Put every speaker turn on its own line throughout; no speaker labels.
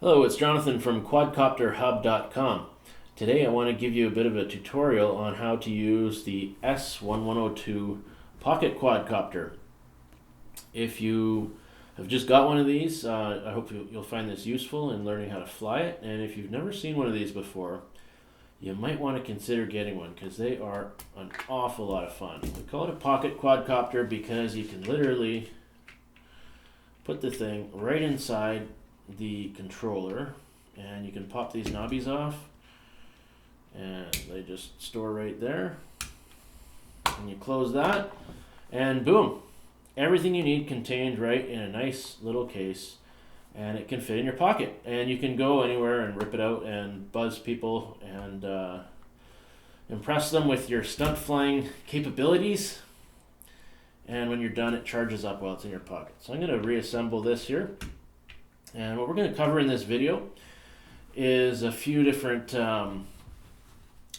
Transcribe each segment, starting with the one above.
Hello, it's Jonathan from quadcopterhub.com. Today I want to give you a bit of a tutorial on how to use the S1102 pocket quadcopter. If you have just got one of these, I hope you'll find this useful in learning how to fly it. And if you've never seen one of these before, you might want to consider getting one because they are an awful lot of fun. We call it a pocket quadcopter because you can literally put the thing right inside the controller and you can pop these knobbies off and they just store right there, and you close that and boom, everything you need contained right in a nice little case, and it can fit in your pocket and you can go anywhere and rip it out and buzz people and impress them with your stunt flying capabilities, and when you're done it charges up while it's in your pocket. So I'm going to reassemble this here. And what we're going to cover in this video is a few different, we're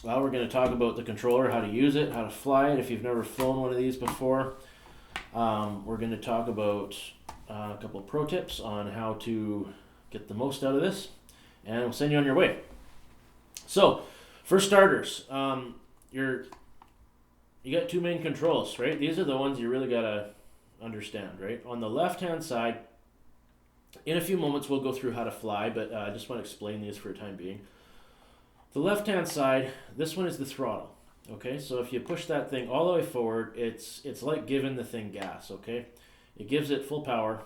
going to talk about the controller, how to use it, how to fly it if you've never flown one of these before. We're going to talk about a couple pro tips on how to get the most out of this, and we'll send you on your way. So, for starters, you got two main controls, right? These are the ones you really got to understand, right? On the left-hand side, in a few moments we'll go through how to fly, but I just want to explain these for a time being. The left-hand side, this one is the throttle. Okay, so if you push that thing all the way forward, it's like giving the thing gas. Okay, it gives it full power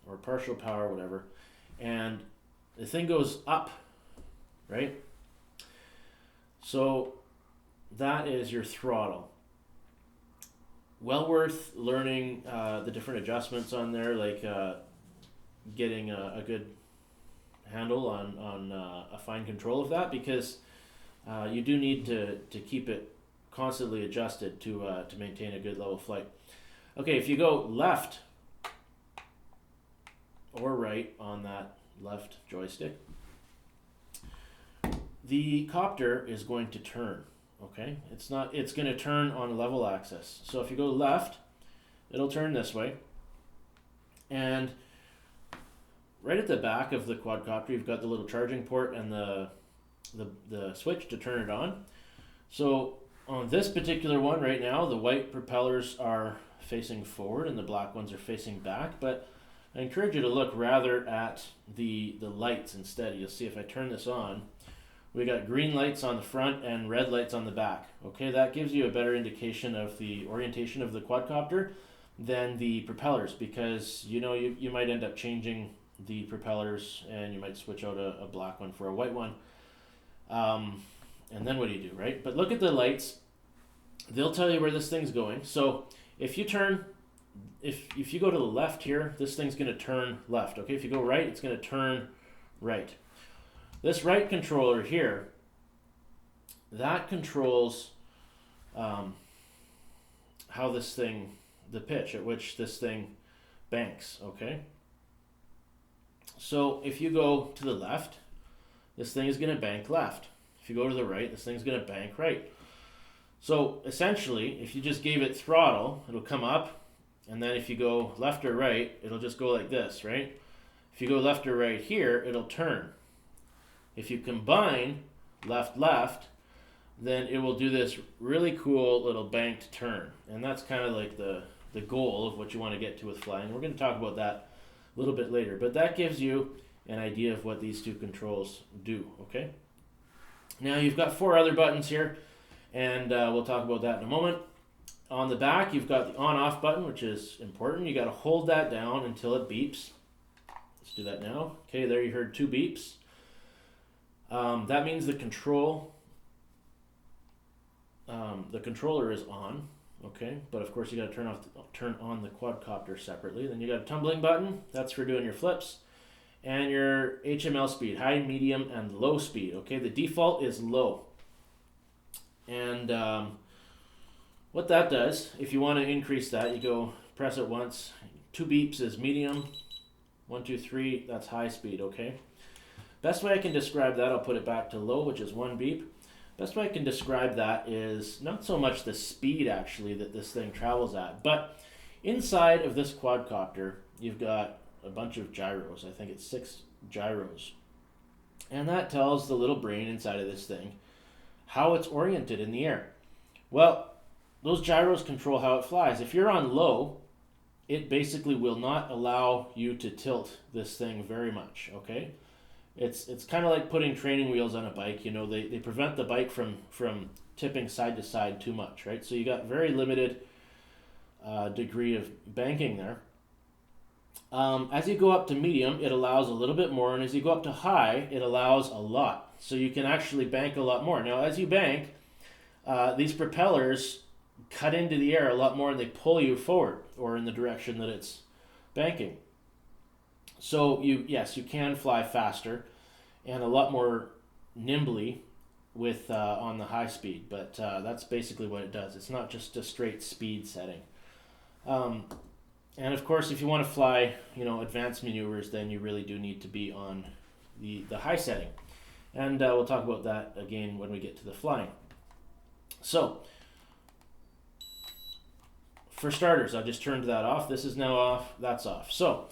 or partial power, whatever, and the thing goes up, right? So that is your throttle. Well worth learning the different adjustments on there, like getting a good handle on a fine control of that, because you do need to keep it constantly adjusted to maintain a good level flight. Okay, if you go left or right on that left joystick, the copter is going to turn. Okay, it's going to turn on a level axis. So if you go left, it'll turn this way, and right at the back of the quadcopter, you've got the little charging port and the switch to turn it on. So on this particular one right now, the white propellers are facing forward and the black ones are facing back, but I encourage you to look rather at the lights instead. You'll see if I turn this on, we got green lights on the front and red lights on the back. Okay, that gives you a better indication of the orientation of the quadcopter than the propellers, because you might end up changing the propellers and you might switch out a black one for a white one, and then what do you do, right? But look at the lights, they'll tell you where this thing's going. So if you turn, if you go to the left here, this thing's going to turn left. Okay, if you go right, it's going to turn right. This right controller here, that controls how this thing, the pitch at which this thing banks. Okay, so if you go to the left, this thing is going to bank left. If you go to the right, this thing's going to bank right. So essentially, if you just gave it throttle, it'll come up, and then if you go left or right, it'll just go like this, right? If you go left or right here, it'll turn. If you combine left, then it will do this really cool little banked turn. And that's kind of like the goal of what you want to get to with flying. We're going to talk about that a little bit later, but that gives you an idea of what these two controls do. Okay, now you've got four other buttons here, and we'll talk about that in a moment. On the back, you've got the on-off button, which is important. You got to hold that down until it beeps. Let's do that now. Okay, there you heard two beeps. That means the controller is on. Okay, but of course you got to turn on the quadcopter separately. Then you got a tumbling button, that's for doing your flips, and your HML speed, high, medium, and low speed. Okay, the default is low. And what that does, if you want to increase that, you go press it once. 2 beeps is medium. 1, 2, 3, that's high speed. Okay. Best way I can describe that, I'll put it back to low, which is 1 beep. Best way I can describe that is not so much the speed actually that this thing travels at, but inside of this quadcopter, you've got a bunch of gyros. I think it's 6 gyros. And that tells the little brain inside of this thing how it's oriented in the air. Well, those gyros control how it flies. If you're on low, it basically will not allow you to tilt this thing very much, okay? It's kind of like putting training wheels on a bike. You know, they prevent the bike from tipping side to side too much, right? So you got very limited degree of banking there. As you go up to medium, it allows a little bit more, and as you go up to high, it allows a lot. So you can actually bank a lot more. Now, as you bank, these propellers cut into the air a lot more, and they pull you forward or in the direction that it's banking. So you can fly faster and a lot more nimbly with on the high speed, but that's basically what it does. It's not just a straight speed setting. And of course, if you want to fly, advanced maneuvers, then you really do need to be on the high setting. And we'll talk about that again when we get to the flying. So, for starters, I just turned that off. This is now off. That's off. So,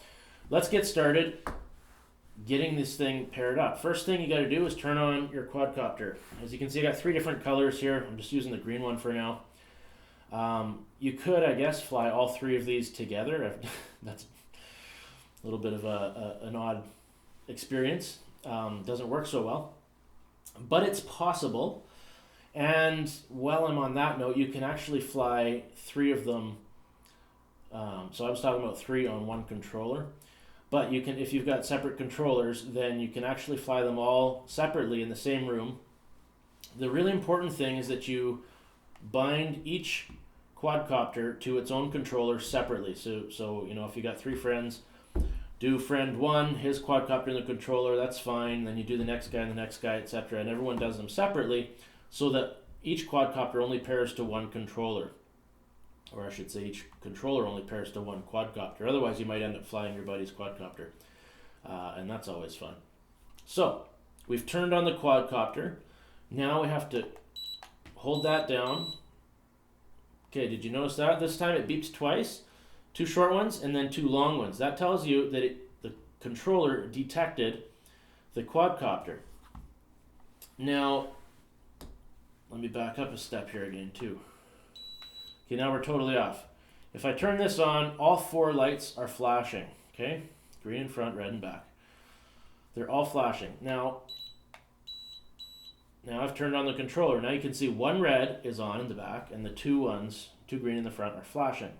let's get started getting this thing paired up. First thing you got to do is turn on your quadcopter. As you can see, I got 3 different colors here. I'm just using the green one for now. You could, I guess, fly all 3 of these together. That's a little bit of an odd experience. Doesn't work so well, but it's possible. And while I'm on that note, you can actually fly 3 of them. So I was talking about 3 on one controller. But you can, if you've got separate controllers, then you can actually fly them all separately in the same room. The really important thing is that you bind each quadcopter to its own controller separately. So if you got 3 friends, do friend 1, his quadcopter in the controller, that's fine. Then you do the next guy and the next guy, etc. And everyone does them separately so that each quadcopter only pairs to one controller. Or I should say each controller only pairs to one quadcopter. Otherwise, you might end up flying your buddy's quadcopter. And that's always fun. So, we've turned on the quadcopter. Now we have to hold that down. Okay, did you notice that? This time it beeps twice. 2 short ones and then 2 long ones. That tells you that the controller detected the quadcopter. Now, let me back up a step here again too. Okay, now we're totally off. If I turn this on, all 4 lights are flashing. Okay, green in front, red in back. They're all flashing. Now I've turned on the controller. Now you can see 1 red is on in the back, and the 2 green in the front are flashing.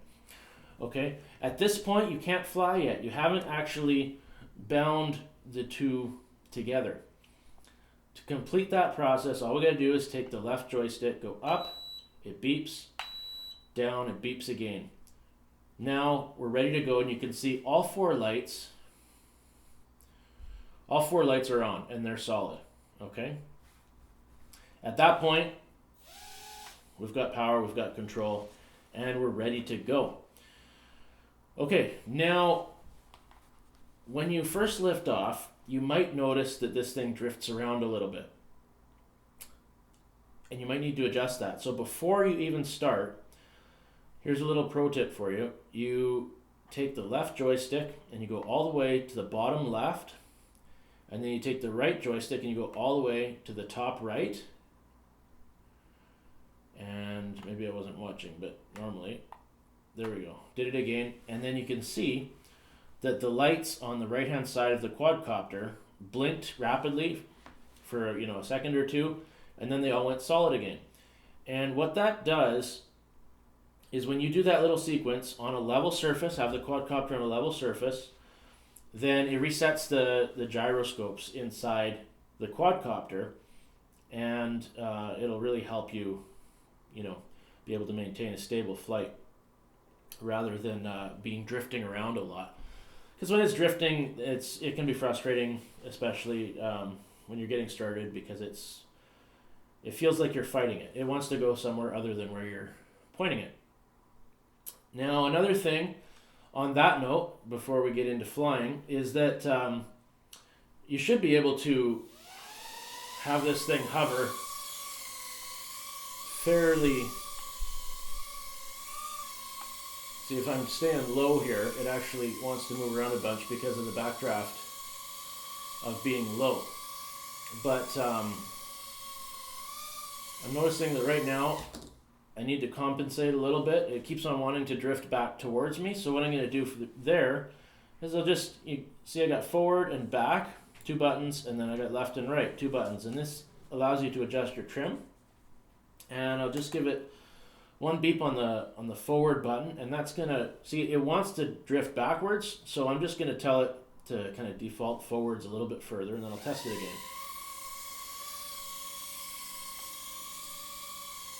Okay, at this point you can't fly yet. You haven't actually bound the 2 together. To complete that process, all we got to do is take the left joystick, go up, it beeps, down, it beeps again. Now we're ready to go, and you can see all 4 lights are on, and they're solid. Okay. At that point, we've got power, we've got control, and we're ready to go. Okay, now when you first lift off, you might notice that this thing drifts around a little bit. And you might need to adjust that. So before you even start, here's a little pro tip for you. You take the left joystick and you go all the way to the bottom left, and then you take the right joystick and you go all the way to the top right. And maybe I wasn't watching, but normally, there we go. Did it again, and then you can see that the lights on the right hand side of the quadcopter blinked rapidly for a second or 2, and then they all went solid again. And what that does is when you do that little sequence on a level surface, have the quadcopter on a level surface, then it resets the gyroscopes inside the quadcopter, and it'll really help you, be able to maintain a stable flight rather than being drifting around a lot. Because when it's drifting, it can be frustrating, especially when you're getting started, because it feels like you're fighting it. It wants to go somewhere other than where you're pointing it. Now, another thing on that note, before we get into flying, is that you should be able to have this thing hover fairly. See, if I'm staying low here, it actually wants to move around a bunch because of the backdraft of being low. But I'm noticing that right now I need to compensate a little bit. It keeps on wanting to drift back towards me. So what I'm going to do there is I'll just, you see I got forward and back, 2 buttons, and then I got left and right, 2 buttons. And this allows you to adjust your trim. And I'll just give it 1 beep on the forward button, and that's going to, see, it wants to drift backwards. So I'm just going to tell it to kind of default forwards a little bit further, and then I'll test it again.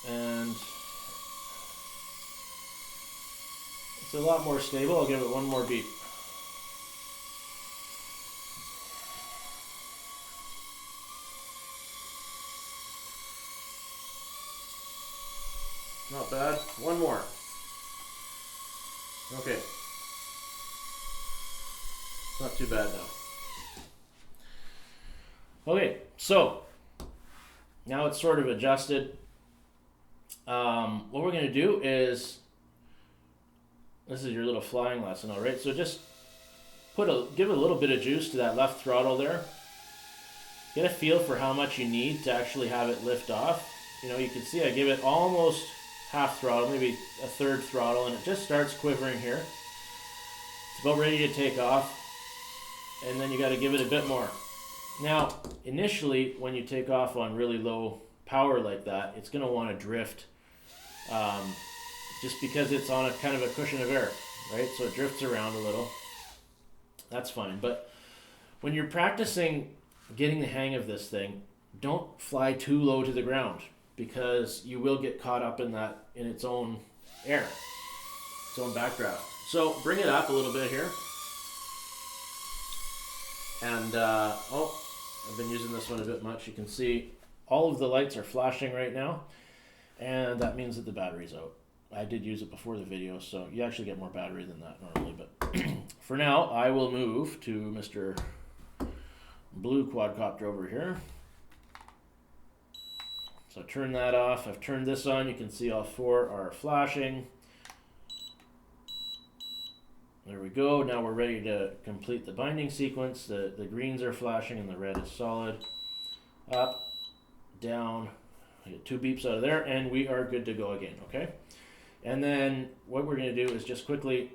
And it's a lot more stable. I'll give it 1 more beep. Not bad. 1 more. Okay. Not too bad now. Okay, so now it's sort of adjusted. What we're going to do is, this is your little flying lesson, all right? So just give a little bit of juice to that left throttle there. Get a feel for how much you need to actually have it lift off. You know, you can see I give it almost half throttle, maybe a 1/3 throttle, and it just starts quivering here. It's about ready to take off, and then you got to give it a bit more. Now, initially, when you take off on really low power like that, it's going to want to drift, just because it's on a kind of a cushion of air, right? So it drifts around a little. That's fine. But when you're practicing getting the hang of this thing, don't fly too low to the ground, because you will get caught up in its own air, its own backdraft. So bring it up a little bit here. And, I've been using this one a bit much. You can see all of the lights are flashing right now, and that means that the battery's out. I did use it before the video, so you actually get more battery than that normally, but for now, I will move to Mr. Blue Quadcopter over here. So turn that off. I've turned this on. You can see all 4 are flashing. There we go. Now we're ready to complete the binding sequence. The greens are flashing and the red is solid. Up, down. I get 2 beeps out of there, and we are good to go again, okay? And then what we're going to do is just quickly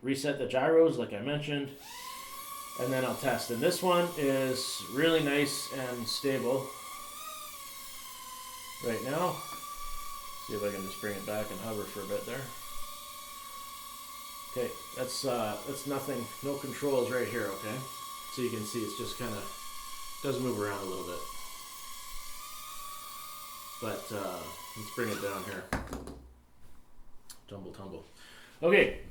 reset the gyros like I mentioned, and then I'll test. And this one is really nice and stable right now. See if I can just bring it back and hover for a bit there. Okay, that's nothing, no controls right here, okay? So you can see it's just kind of, does move around a little bit. But let's bring it down here. Tumble, tumble. Okay,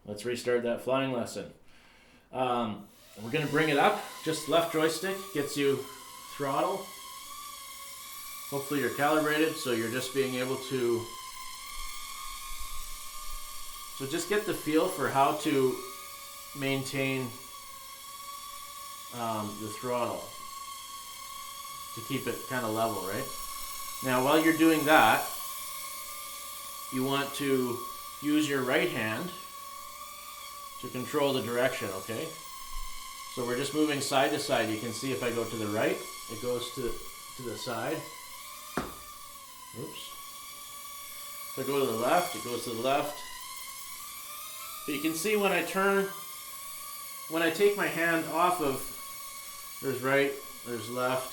let's restart that flying lesson. We're going to bring it up. Just left joystick gets you throttle. Hopefully you're calibrated, so you're just being able to... So just get the feel for how to maintain the throttle to keep it kind of level, right? Now, while you're doing that, you want to use your right hand to control the direction, okay? So we're just moving side to side. You can see if I go to the right, it goes to the side. Oops. If I go to the left, it goes to the left. But you can see when I turn, when I take my hand off of, there's right, there's left,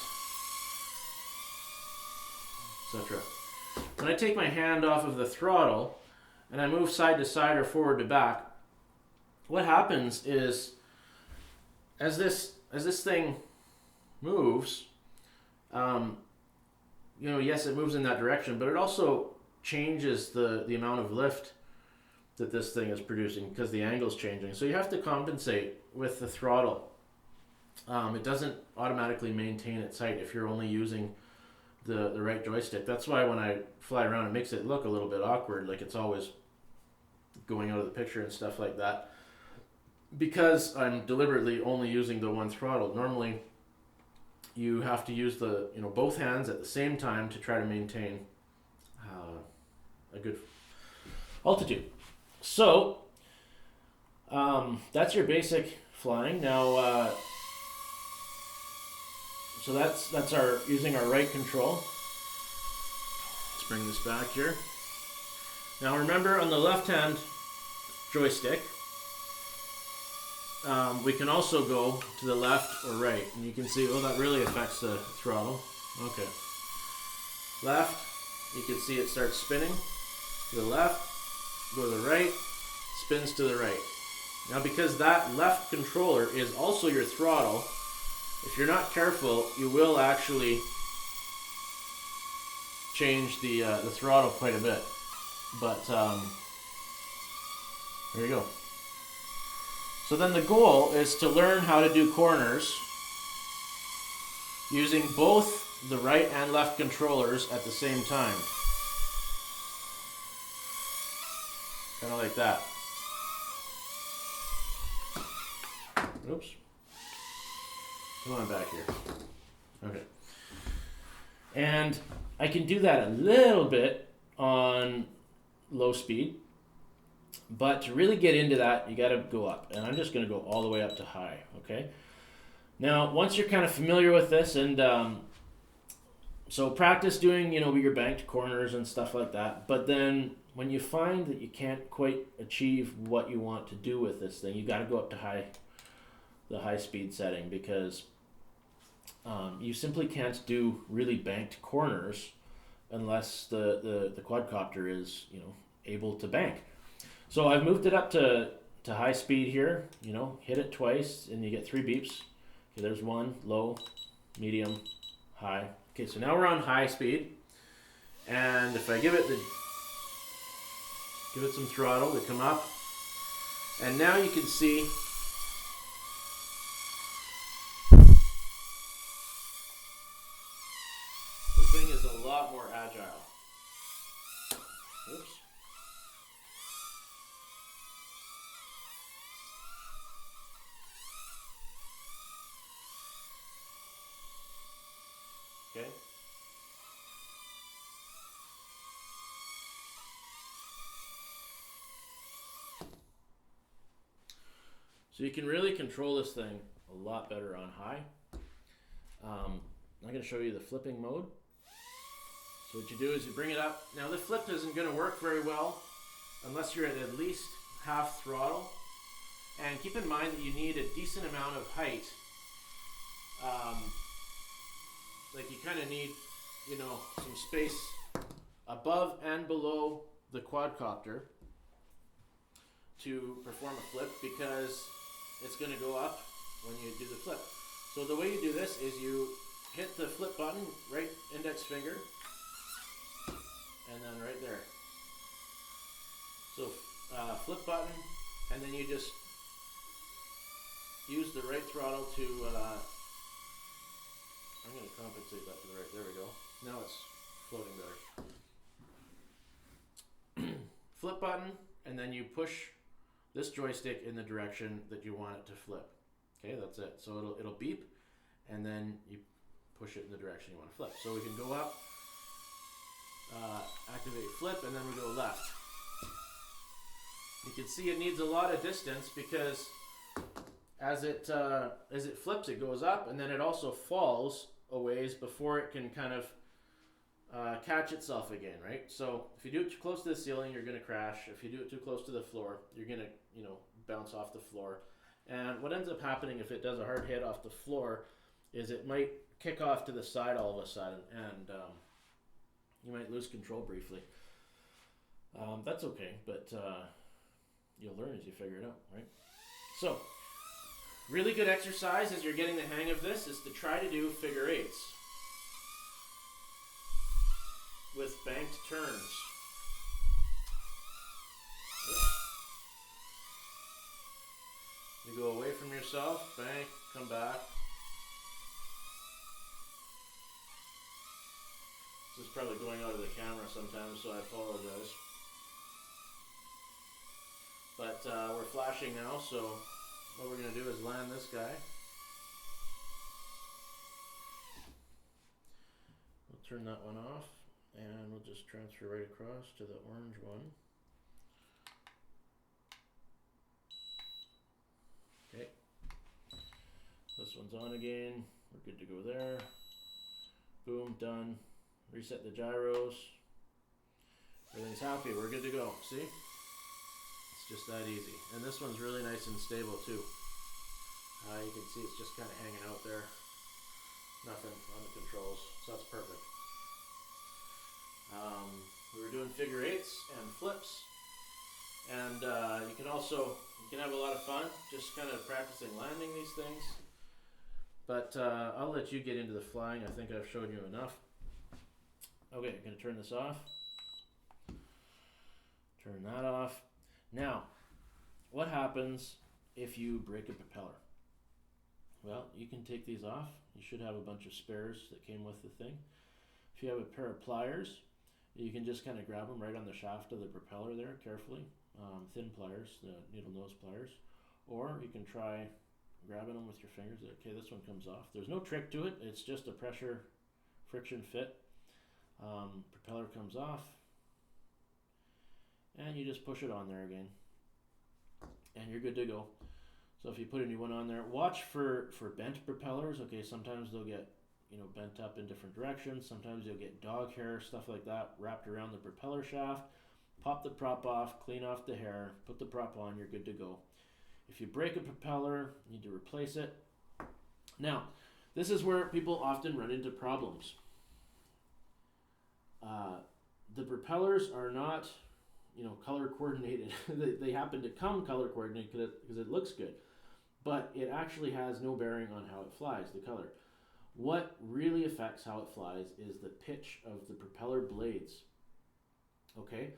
etc. When I take my hand off of the throttle and I move side to side or forward to back, what happens is as this thing moves, yes, it moves in that direction, but it also changes the amount of lift that this thing is producing because the angle's changing. So you have to compensate with the throttle. It doesn't automatically maintain its height if you're only using the right joystick. That's why when I fly around, it makes it look a little bit awkward, like it's always going out of the picture and stuff like that, because I'm deliberately only using the one throttle. Normally you have to use both hands at the same time to try to maintain a good altitude. So that's your basic flying. Now So that's our using our right control. Let's bring this back here. Now remember, on the left-hand joystick, we can also go to the left or right, and you can see, oh, that really affects the throttle. Okay. Left, you can see it starts spinning. To the left, go to the right, spins to the right. Now because that left controller is also your throttle, if you're not careful, you will actually change the throttle quite a bit. But there you go. So then the goal is to learn how to do corners using both the right and left controllers at the same time. Kind of like that. Oops. Come on back here. Okay. And I can do that a little bit on low speed, but to really get into that, you got to go up. And I'm just going to go all the way up to high, okay? Now, once you're kind of familiar with this, and so practice doing, your banked corners and stuff like that, but then when you find that you can't quite achieve what you want to do with this thing, you got to go up to the high speed setting, because you simply can't do really banked corners unless the quadcopter is able to bank. So I've moved it up to high speed here. Hit it twice and you get 3 beeps. Okay, there's 1, low, medium, high. Okay, so now we're on high speed, and if I give it some throttle to come up, and now you can see the thing is a lot more agile. Oops. Okay. So you can really control this thing a lot better on high. I'm going to show you the flipping mode. So what you do is you bring it up. Now the flip isn't going to work very well unless you're at least half throttle. And keep in mind that you need a decent amount of height. Like you kind of need, some space above and below the quadcopter to perform a flip, because it's going to go up when you do the flip. So the way you do this is you hit the flip button, right index finger, and then right there. So flip button, and then you just use the right throttle to, I'm going to compensate that to the right, there we go. Now it's floating better. Flip button, and then you push this joystick in the direction that you want it to flip. Okay, that's it. So it'll beep, and then you push it in the direction you want to flip. So we can go up, activate flip, and then we go left. You can see it needs a lot of distance, because as it flips, it goes up, and then it also falls a ways before it can kind of catch itself again, right? So if you do it too close to the ceiling, you're going to crash. If you do it too close to the floor, you're going to, bounce off the floor. And what ends up happening if it does a hard hit off the floor is it might kick off to the side all of a sudden, and you might lose control briefly. That's okay, but you'll learn as you figure it out, right? So, really good exercise as you're getting the hang of this is to try to do figure eights with banked turns. You go away from yourself, bank, come back. This is probably going out of the camera sometimes, so I apologize. But we're flashing now, so what we're going to do is land this guy. We'll turn that one off, and we'll just transfer right across to the orange one. Okay. This one's on again. We're good to go there. Boom, done. Reset the gyros. Everything's happy, we're good to go. See? It's just that easy. And this one's really nice and stable too. You can see it's just kind of hanging out there. Nothing on the controls, so that's perfect. We were doing figure eights and flips. And you can have a lot of fun just kind of practicing landing these things. But I'll let you get into the flying. I think I've showed you enough. Okay, I'm going to turn this off. Turn that off. Now, what happens if you break a propeller? Well, you can take these off. You should have a bunch of spares that came with the thing. If you have a pair of pliers, you can just kind of grab them right on the shaft of the propeller there carefully. Thin pliers, the needle nose pliers. Or you can try grabbing them with your fingers. Okay, this one comes off. There's no trick to it. It's just a pressure friction fit. Propeller comes off. And you just push it on there again. And you're good to go. So if you put a new one on there, watch for bent propellers. Okay, sometimes they'll get bent up in different directions. Sometimes you'll get dog hair, stuff like that, wrapped around the propeller shaft. Pop the prop off, clean off the hair, put the prop on, you're good to go. If you break a propeller, you need to replace it. Now, this is where people often run into problems. The propellers are not color coordinated. They happen to come color coordinated because it looks good, but it actually has no bearing on how it flies, the color. What really affects how it flies is the pitch of the propeller blades. Okay,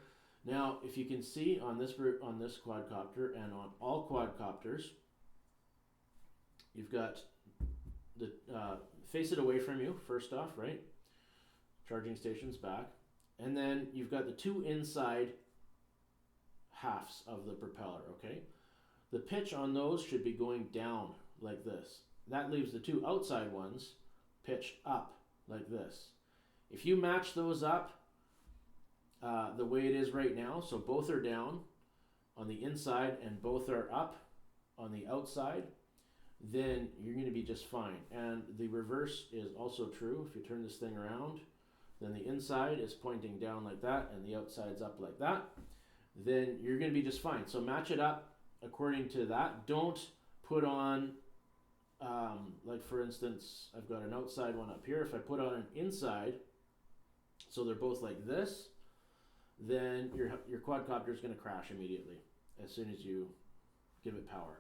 now if you can see on this quadcopter and on all quadcopters, you've got the face it away from you first off, right? Charging station's back, and then you've got the two inside halves of the propeller. Okay, the pitch on those should be going down like this. That leaves the two outside ones pitched up like this. If you match those up the way it is right now, so both are down on the inside and both are up on the outside, then you're going to be just fine. And the reverse is also true. If you turn this thing around, then the inside is pointing down like that and the outside's up like that, then you're going to be just fine. So match it up according to that. Don't put on like for instance, I've got an outside one up here. If I put on an inside, so they're both like this, then your quadcopter is going to crash immediately as soon as you give it power.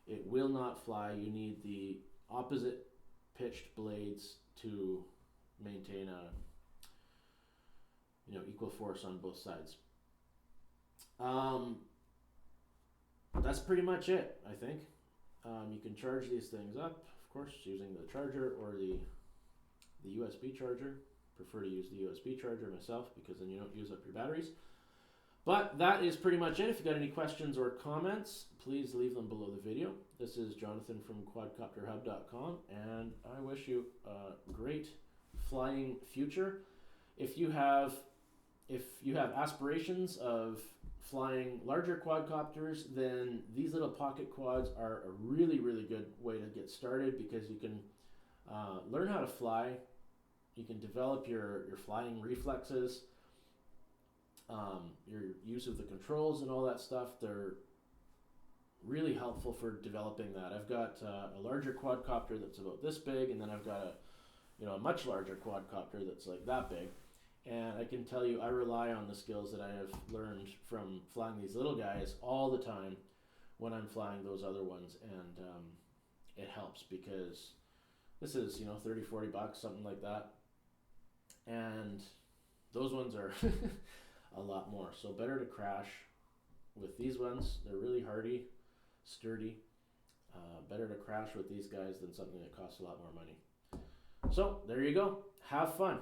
It will not fly. You need the opposite pitched blades to maintain a equal force on both sides. That's pretty much it, I think. You can charge these things up, of course, using the charger or the USB charger. Prefer to use the USB charger myself because then you don't use up your batteries. But that is pretty much it. If you got any questions or comments, please leave them below the video. This is Jonathan from quadcopterhub.com, and I wish you a great flying future. If you have aspirations of flying larger quadcopters, then these little pocket quads are a really, really good way to get started because you can learn how to fly. You can develop your flying reflexes, your use of the controls and all that stuff. They're really helpful for developing that. I've got a larger quadcopter that's about this big, and then I've got a much larger quadcopter that's like that big. And I can tell you, I rely on the skills that I have learned from flying these little guys all the time when I'm flying those other ones. And it helps because this is, $30-40, something like that. And those ones are a lot more. So better to crash with these ones. They're really hardy, sturdy. Better to crash with these guys than something that costs a lot more money. So there you go. Have fun.